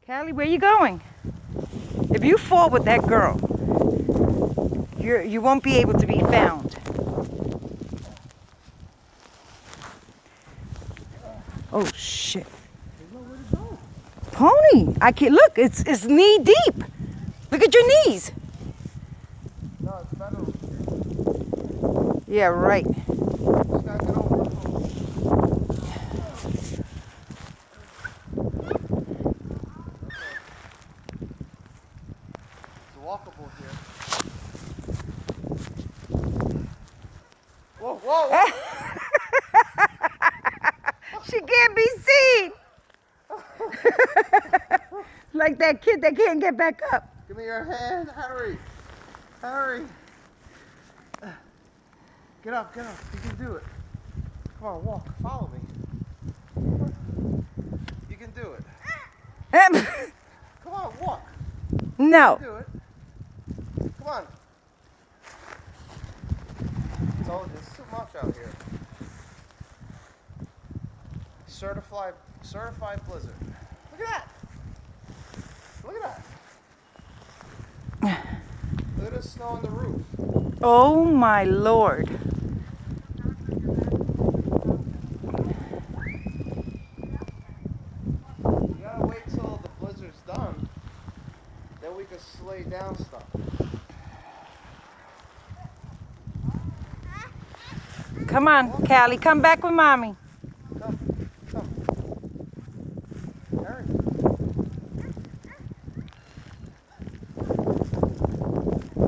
Callie, where you going? If you fall with that girl, you won't be able to be found. Oh shit. There's nowhere to go. Pony, I can't look. It's knee deep. Look at your knees. No, it's better. Yeah, right. Just gotta get over it. It's walkable here. Whoa, whoa! She can't be seen. Like that kid that can't get back up. Give me your hand, hurry! Hurry! Get up, get up. You can do it. Come on, walk. Follow me. You can do it. Come on, walk. No. You can do it. Come on. So there's too much out here. Certified blizzard. Look at that. Look at that. Look at the snow on the roof. Oh my Lord. You gotta wait till the blizzard's done. Then we can sleigh down stuff. Come on, Callie, come back with mommy.